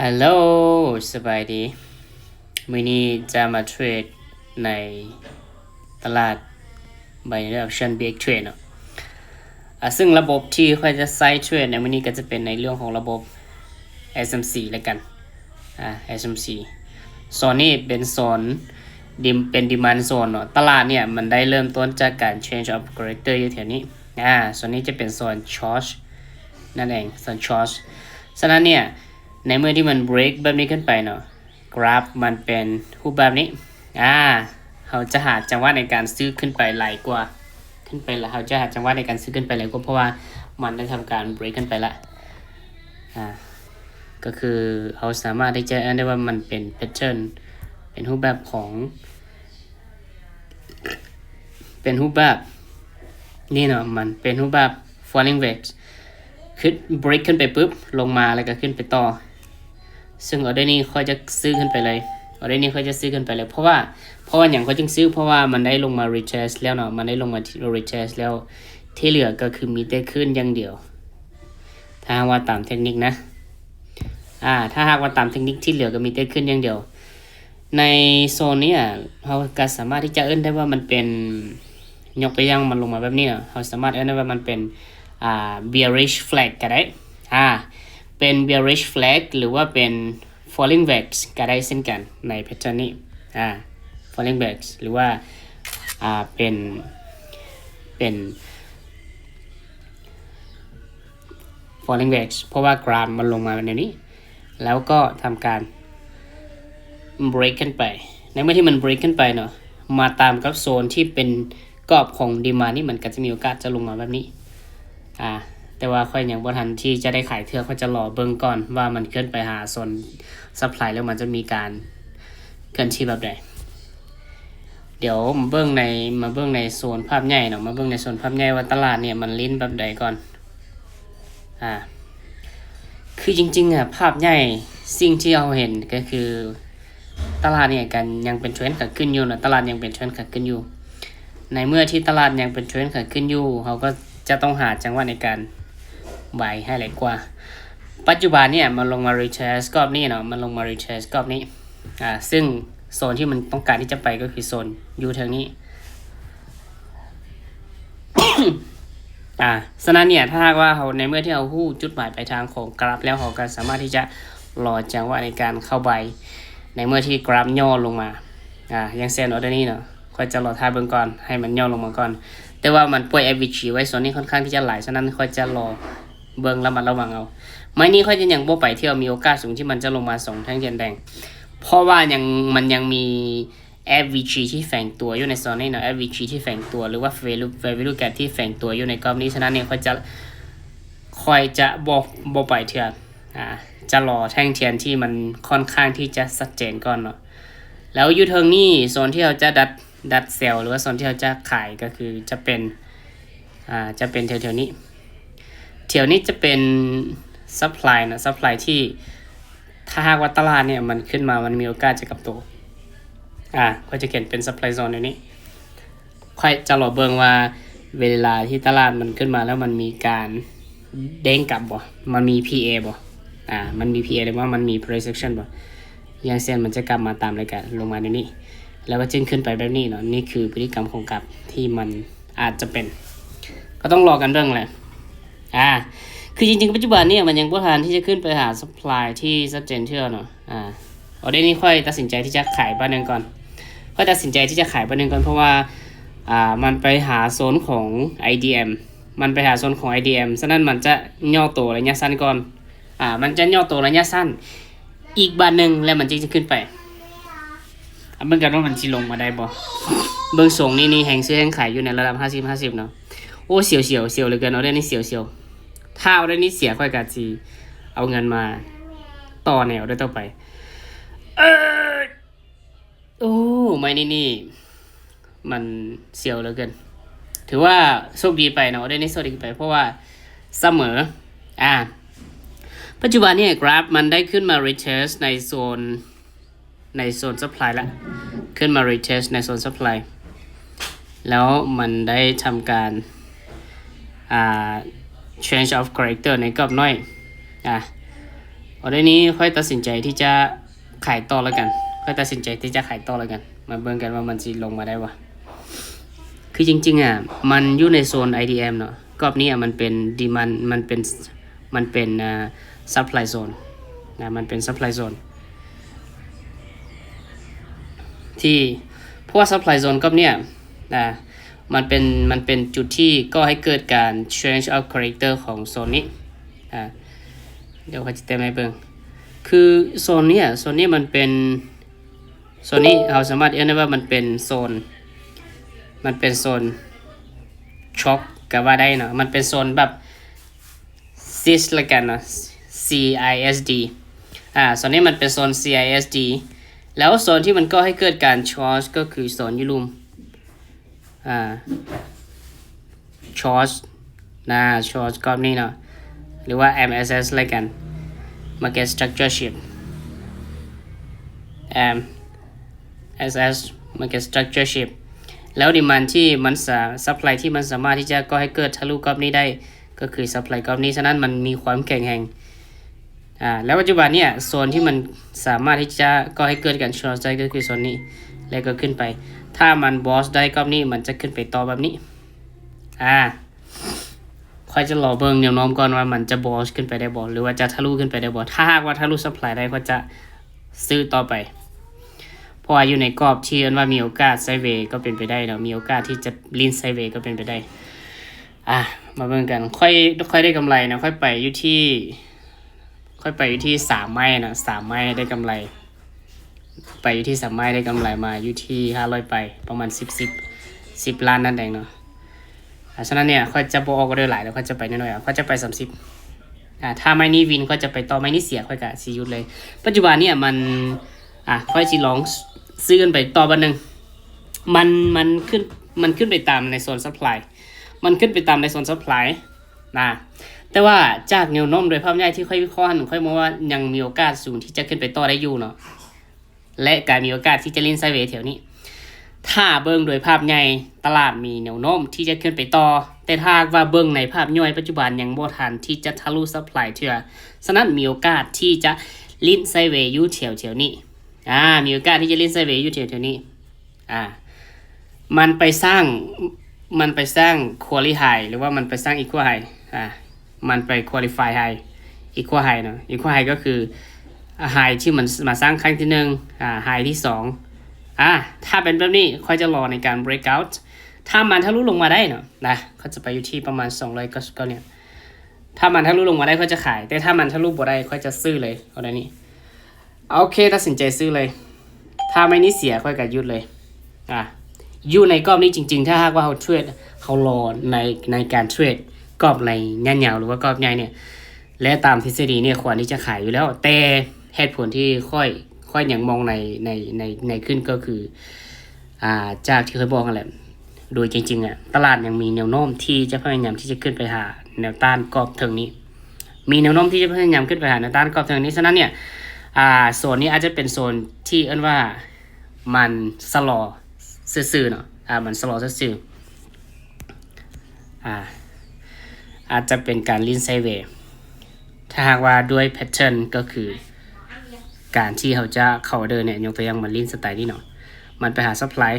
ฮัลโหลสบายดีมื้อนี้จะมาเทรดในตลาด Binary Option Big Trade เนาะซึ่งระบบที่ค่อยจะใช้เทรดในมื้อนี้ก็จะเป็นในเรื่องของระบบ SMC แล้วกันSMC โซนนี้เป็นโซนเป็น demand zone เนาะตลาดเนี่ยมันได้เริ่มต้นจากการ change of character อยู่แถวนี้โซนนี้จะเป็นโซน short นั่นเองโซน short ฉะนั้นเนี่ยในเมื่อที่มัน break แบบนี้ขึ้นไปเนาะกราฟมันเป็นรูปแบบนี้เขาจะหาจังหวะในการซื้อขึ้นไปไหลกว่าขึ้นไปแล้วเขาจะหาจังหวะในการซื้อขึ้นไปไหลกว่าเพราะว่ามันได้ทำการ break ขึ้นไปละก็คือเขาสามารถที่จะได้ว่ามันเป็น pattern เป็นรูปแบบของเป็นรูปแบบนี่เนาะมันเป็นรูปแบบ falling wedge ขึ้น break ขึ้นไปปุ๊บลงมาแล้วก็ขึ้นไปต่อซึ่งออเดอร์นี้ค่อยจะซื้อขึ้นไปเลยออเดอร์นี้ค่อยจะซื้อขึ้นไปเลยเพราะว่าอย่างเขาจึงซื้อเพราะว่ามันได้ลงมา retest แล้วเนาะมันได้ลงมา retest แล้วที่เหลือก็คือมีแต่ขึ้นอย่างเดียวถ้าว่าตามเทคนิคนะถ้าหากว่าตามเทคนิคที่เหลือก็มีแต่ขึ้นอย่างเดียวในโซนนี้เราก็สามารถที่จะเอิ้นได้ว่ามันเป็นยกตัวอย่างมันลงมาแบบนี้เนาะเราสามารถเอิ้นได้ว่ามันเป็นbearish flag ก็ได้เป็น bearish flag หรือว่าเป็น falling wedge ก็ได้เช่นกันใน pattern นี้falling wedge หรือว่าเป็น falling wedge เพราะว่ากราฟมันลงมาแบบนี้แล้วก็ทำการ break ขึ้นไปในเมื่อที่มัน break ขึ้นไปเนาะมาตามกับโซนที่เป็นกรอบของ demand นี่มันก็จะมีโอกาสจะลงมาแบบนี้แต่ว่าค่อยยังบ่ทันที่จะได้ขายเทื่อเขาจะรอเบิ่งก่อนว่ามันขึ้นไปหาโซนซัพพลายแล้วมันจะมีการเคลื่อนที่แบบใดเดี๋ยวมาเบิ่งในโซนภาพใหญ่เนาะมาเบิ่งในโซนภาพใหญ่ว่าตลาดเนี่ยมันลิ้นแบบใดก่อนคือจริงๆภาพใหญ่สิ่งที่เราเห็นก็คือตลาดเนี่ยกันยังเป็นเทรนด์ขาขึ้นอยู่นะตลาดยังเป็นเทรนด์ขาขึ้นอยู่ในเมื่อที่ตลาดยังเป็นเทรนด์ขาขึ้นอยู่เขาก็จะต้องหาจังหวะในการบายให้ไหลกว่าปัจจุบันเนี่ยมันลงมา retest กรอบนี้เนาะมันลงมา retest กรอบนี้ซึ่งโซนที่มันต้องการที่จะไปก็คือโซนอยู่ทางนี้ ฉะนั้นเนี่ยถ้าหากว่าเขาในเมื่อที่เราฮู้จุดหมายปลายทางของกราฟแล้วเขาก็สามารถที่จะรอจังหวะในการเข้าใบในเมื่อที่กราฟย่อลงมาอย่างเช่นออเดอร์นี้เนาะค่อยจะรอท่าเบิ่งก่อนให้มันย่อลงมาก่อนแต่ว่ามันปล่อย average ไว้โซนนี้ค่อนข้างที่จะหลายฉะนั้นค่อยจะรอเบิ่งระมัดระวังเอาไม้นี้ค่อยจะยังบ่ไปเที่ยวมีโอกาสสูงที่มันจะลงมาส่งแท่งเทียนแดงเพราะว่ามันยังมี FVG ที่แฝงตัวอยู่ในโซนนี้เนาะ FVG ที่แฝงตัวหรือว่า value gap ที่แฝงตัวอยู่ในกรอบนี้ฉะนั้นเนี่ยค่อยจะบ่ไปเที่ยวจะรอแท่งเทียนที่มันค่อนข้างที่จะชัดเจนก่อนเนาะแล้วอยู่ทางนี้โซนที่เราจะดัดเซลล์หรือว่าโซนที่เราจะขายก็คือจะเป็นแถวๆนี้จะเป็นซัพพลายนะซัพพลายที่ถ้าหากว่าตลาดเนี่ยมันขึ้นมามันมีโอกาสจะกลับตัวก็จะเขียนเป็นซัพพลายโซนในนี้ค่อยจะรอเบิ่งว่าเวลาที่ตลาดมันขึ้นมาแล้วมันมีการเด้งกลับบ่มันมี PA บ่มันมี PA หรือว่ามันมี price action บ่อย่างเช่นมันจะกลับมาตามรายการลงมาในนี้แล้วก็จึงขึ้นไปแบบนี้เนาะนี่คือพฤติกรรมของกราฟที่มันอาจจะเป็นก็ต้องรอกันเรื่องแหละคือจริงๆปัจจุบันเนี่ยมันยังบ่ทันที่จะขึ้นไปหา supply ที่ชัดเจนเท่าเนาะเอาได้นี่ค่อยตัดสินใจที่จะขายบ้านนึงก่อนเพราะว่ามันไปหาโซนของ IDM ฉะนั้นมันจะย่อตัวระยะสั้นก่อนมันจะย่อตัวระยะสั้นอีกบานนึงแล้วมันจะขึ้นไปเบิ่งกันว่ามันสิลงมาได้บ่เบิ่งทรงนี่แฮงซื้อแฮงขายอยู่ในระดับ50เนาะโอ้เสียวเหลือเกินเอาได้นี่เสียวถ้าเอาได้นี่เสียค่อยกะสิเอาเงินมาต่อแนวได้ต่อไปโอ้ไม่นี่มันเสียวเหลือเกินถือว่าโชคดีไปเนาะได้นี่โชคดีไปเพราะว่าเสมอปัจจุบันเนี่ยกราฟมันได้ขึ้นมา retest ในโซน supply ละขึ้นมา retest ในโซน supply แล้วมันได้ทำการchange of character ในกรอบน้อย ออเดอร์นี้ค่อยตัดสินใจที่จะขายต่อแล้วกันค่อยตัดสินใจที่จะขายต่อแล้วกันมาเบิ่งกันว่ามันสิลงมาได้วะคือจริงๆมันอยู่ในโซน IDM เนาะกรอบนี้มันเป็น demand มันเป็นsupply zone มันเป็น supply zone ที่เพราะว่า supply zone ก็เนี่ยมันเป็นจุดที่ก็ให้เกิดการ change of character ของโซนนี้เดี๋ยวเขาจะเต็มให้เบิ่งคือโซนนี้มันเป็นโซนนี้เราสามารถเรียกได้ว่ามันเป็นโซนช็อคก็ว่าได้เนาะมันเป็นโซนแบบ cis ละกันเนาะ CISD โซนนี้มันเป็นโซน CISD แล้วโซนที่มันก็ให้เกิดการชอร์จก็คือโซนยูรุมชอร์จชอร์จกรอบนี้เนาะหรือว่า MSS ละกัน Market Structure Shift MSS Market Structure Shift แล้วดิมันที่มันsupply ที่มันสามารถที่จะก็ให้เกิดทะลุกรอบนี้ได้ก็คือ supply กรอบนี้ฉะนั้นมันมีความแข็งแรงแล้วปัจจุบันเนี่ยโซนที่มันสามารถที่จะก็ให้เกิดการช็อตได้ก็คือโซนนี้แล้วก็ขึ้นไปถ้ามันบอสได้กรอบนี้มันจะขึ้นไปต่อแบบนี้ค่อยจะรอเบิ่งแนวโน้มก่อนว่ามันจะบอสขึ้นไปได้บ่หรือว่าจะทะลุขึ้นไปได้บ่ถ้าหากว่าทะลุ supply ได้ก็จะซื้อต่อไปเพราะว่าอยู่ในกรอบที่ว่ามีโอกาสไซด์เวย์ก็เป็นไปได้เนาะมีโอกาสที่จะลิ้นไซด์เวย์ก็เป็นไปได้มาเบิ่งกันค่อยได้กำไรนะค่อยไปอยู่ที่3 ไม้นะ3 ไม้ได้กำไรไปอยู่ที่3 ไม้ได้กำไรมาอยู่ที่500ไปประมาณ10 ล้านนั่นเองเนาะฉะนั้นเนี่ยค่อยจะบ่ออกก็ได้หลายแล้วค่อยจะไปน้อยๆค่อยจะไป30ถ้าไม้นี้วินก็จะไปต่อไม้นี้เสียค่อยก็สิหยุดเลยปัจจุบันเนี่ยมันค่อยสิลองซื้อกันไปต่อบัดนึงมันขึ้นไปตามในโซนซัพพลายมันขึ้นไปตามในโซนซัพพลายแต่ว่าจากแนวโน้มโดยภาพใหญ่ที่ค่อยวิเคราะห์ค่อยมองว่ายังมีโอกาสสูงที่จะขึ้นไปต่อได้อยู่เนาะและการมีโอกาสที่จะลิ้นไซด์เวย์แถวนี้ถ้าเบิ่งโดยภาพใหญ่ตลาดมีแนวโน้มที่จะขึ้นไปต่อแต่ถ้าว่าเบิ่งในภาพย่อยปัจจุบันยังบ่ทันที่จะทะลุซัพพลายเทื่อฉะนั้นมีโอกาสที่จะลิ้นไซด์เวย์อยู่แถวนี้มีโอกาสที่จะลิ้นไซด์เวย์อยู่แถวนี้มันไปสร้าง qualify high หรือว่ามันไปสร้าง equal high มันไป qualify high equal high เนาะ equal high ก็คือ high ที่มันมาสร้างครั้งที่1 high ที่2ถ้าเป็นแบบนี้ค่อยจะรอในการ breakout ถ้ามันทะลุลงมาได้เนาะเขาจะไปอยู่ที่ประมาณ299เนี่ยถ้ามันทะลุลงมาได้ก็จะขายแต่ถ้ามันทะลุบ่ได้ค่อยจะซื้อเลยเอาได้นี่โอเคตัดสินใจซื้อเลยถ้าไม่นี้เสียค่อยก็หยุดเลยอยู่ในกรอบนี้จริงๆถ้าหากว่าเขาเทรดเขารอในการเทรดกรอบในยาวๆหรือว่ากรอบใหญ่เนี่ยและตามทฤษฎีเนี่ยควรที่จะขายอยู่แล้วแต่เหตุผลที่ค่อยอย่างมองในขึ้นก็คือจากที่เคยบอกกันแหละโดยจริงๆตลาดยังมีแนวโน้มที่จะพยายามที่จะขึ้นไปหาแนวต้านกรอบเทิงนี้มีแนวโน้มที่จะพยายามขึ้นไปหาแนวต้านกรอบเทิงนี้ฉะนั้นเนี่ยโซนนี้อาจจะเป็นโซนที่เอิ้นว่ามันสลอซื่อๆเนาะมันสลอซื่ออาจจะเป็นการลิ้นไซด์เวย์ถ้าหากว่าด้วยแพทเทิร์นก็คือการที่เขาจะเข้าเดินเนี่ยยกตัวอย่างมันลิ้นสไตล์นี้เนาะมันไปหาซัพพลาย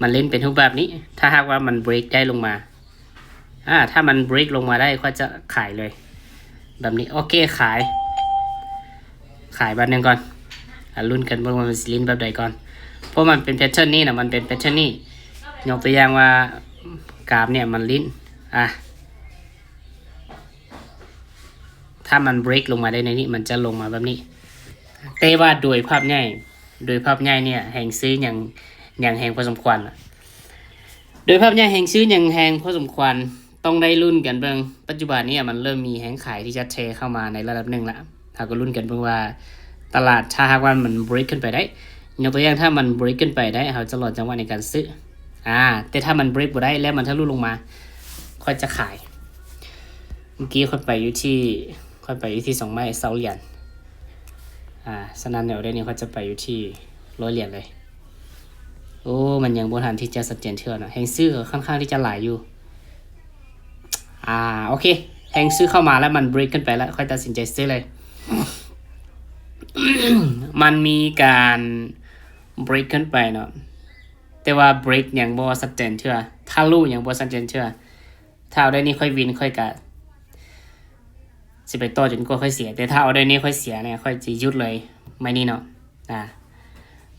มันเล่นเป็นรูปแบบนี้ถ้าหากว่ามันเบรกได้ลงมาถ้ามันเบรกลงมาได้ก็จะขายเลยแบบนี้โอเคขายแบบนึงก่อนลุ้นกันว่ามันสิลิ้นแบบใดก่อนเพราะมันเป็นแพทเทิร์นนี้นะมันเป็นแพทเทิร์นนี้ยกตัวอย่างว่ากราฟเนี่ยมันลิ้นถ้ามันเบรกลงมาได้ในนี้มันจะลงมาแบบนี้แต่ว่าโดยภาพใหญ่เนี่ยแห่งซื้ออย่างแห่งพอสมควรโดยภาพใหญ่แห่งซื้ออย่างแห่งพอสมควรต้องได้ลุ้นกันเบิ่งปัจจุบันนี้มันเริ่มมีแห่งขายที่จะเทเข้ามาในระดับหนึ่งละถ้าก็ลุ้นกันเบิ่งว่าตลาดถ้าหากว่ามันเบรกขึ้นไปได้ยกตัวอย่างถ้ามันเบรกขึ้นไปได้เขาจะรอจังหวะในการซื้อแต่ถ้ามันเบรกบ่ได้แล้วมันทะลุลงมาค่อยจะขายเมื่อกี้ค่อยไปอยู่ที่2 ไม้20 เหรียญฉะนั้นเดี๋ยวได้นี้เขาจะไปอยู่ที่100 เหรียญเลยโอ้มันยังบ่ทันที่จะชัดเจนเท่านะแห่งซื้อค่อนข้างที่จะหลายอยู่ โอเคแฮงซื้อเข้ามาแล้วมัน break ขึ้นไปแล้วค่อยตัดสินใจซื้อเลย มันมีการ break ขึ้นไปเนาะแต่ว่า break อย่างบ่ชัดเจนเชื่อถ้ารู้อย่างบ่ชัดเจนเชื่อถ้าเอาได้นี่ค่อยวินค่อยกะสิไปต่อจนกว่าค่อยเสียแต่ถ้าเอาได้นี่ค่อยเสียเนี่ยค่อยจะยุดเลยไม่นี่เนาะ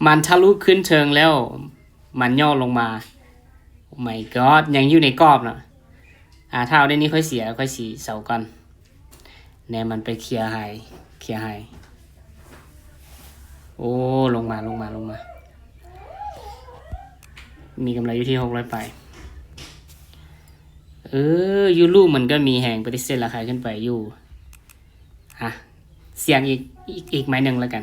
มันทะลุขึ้นเชิงแล้วมันย่อลงมาโอ้ my god ยังอยู่ในกรอบเนาะถ้าเอาได้นี่ค่อยเสียค่อยสีเสาก่อนเนี่ยมันไปเคลียร์ไฮโอ้ลงมามีกำไรอยู่ที่600ไปยูรูมันก็มีแห่งปฏิเสธราคาขึ้นไปอยู่เสียงอีกไม้หนึ่งแล้วกัน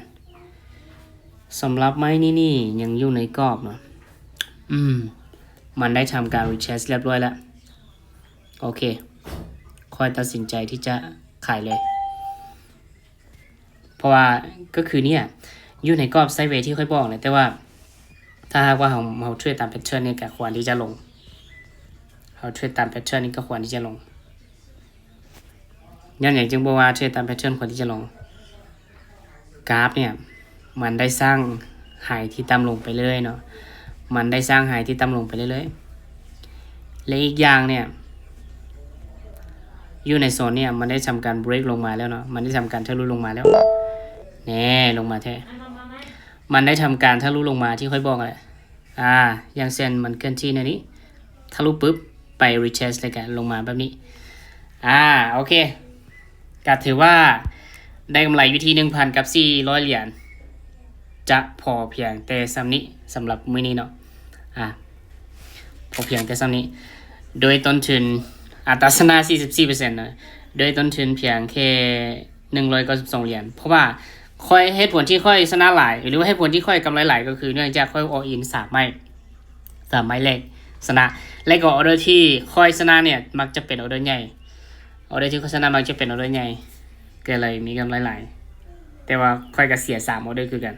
สำหรับไม้นี่ยังอยู่ในกรอบเนาะมันได้ทำการ retrace เรียบร้อยแล้วโอเคค่อยตัดสินใจที่จะขายเลยเพราะว่าก็คือเนี่ยอยู่ในกรอบไซด์เวย์ที่ค่อยบอกเลยแต่ว่าถ้าหากว่าเราเทรดตามแพทเทิร์นนี่ก็ควรที่จะลงเราเทรดตามแพทเทิร์นนี่ก็ควรที่จะลงอย่างจึงบอกว่าเทรดตามแพทเทิร์นควรที่จะลงกราฟเนี่ยมันได้สร้างไฮที่ต่ำลงไปเรื่อยเนาะมันได้สร้างไฮที่ต่ำลงไปเรื่อยๆและอีกอย่างเนี่ยอยู่ในโซนเนี่ยมันได้ทำการเบรกลงมาแล้วเนาะมันได้ทำการทะลุลงมาแล้วแน่ลงมาแท้มันได้ทำการทะลุลงมาที่ค่อยบอกแหละอย่างเส้นมันเคลื่อนที่ในนี้ทะลุปุ๊บไป retest เลยกันลงมาแบบนี้โอเคก็ถือว่าได้กำไรอยู่ที่ 1,000 กับ 400 เหรียญจะพอเพียงแต่ซ้ำนี้สำหรับมื้อนี้เนาะพอเพียงแต่ซ้ำนี้โดยต้นทุนอัตราชนะ 44% นะโดยต้นทุนเพียงแค่192 เหรียญเพราะว่าค่อยเหตุผลที่ค่อยชนะหลายหรือว่าเหตุผลที่ค่อยกำไรหลายก็คือเนื่องจากค่อย all in 3 ไม้แรกชนะและก็ออเดอร์ที่ค่อยชนะเนี่ยมักจะเป็นออเดอร์ใหญ่ออเดอร์ที่ค่อยชนะมักจะเป็นออเดอร์ใหญ่ก็เลยมีกำไรหลายแต่ว่าค่อยก็เสีย3ออเดอร์คือกัน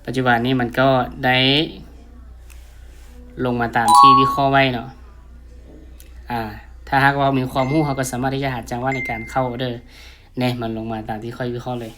ปัจจุบันนี้มันก็ได้ลงมาตามที่วิเคราะห์ไว้เนาะถ้าหากว่ามีความรู้เขาก็สามารถที่จะหาจังหวะในการเข้าออเดอร์เนี่ยมันลงมาตามที่ค่อยวิเคราะห์เลย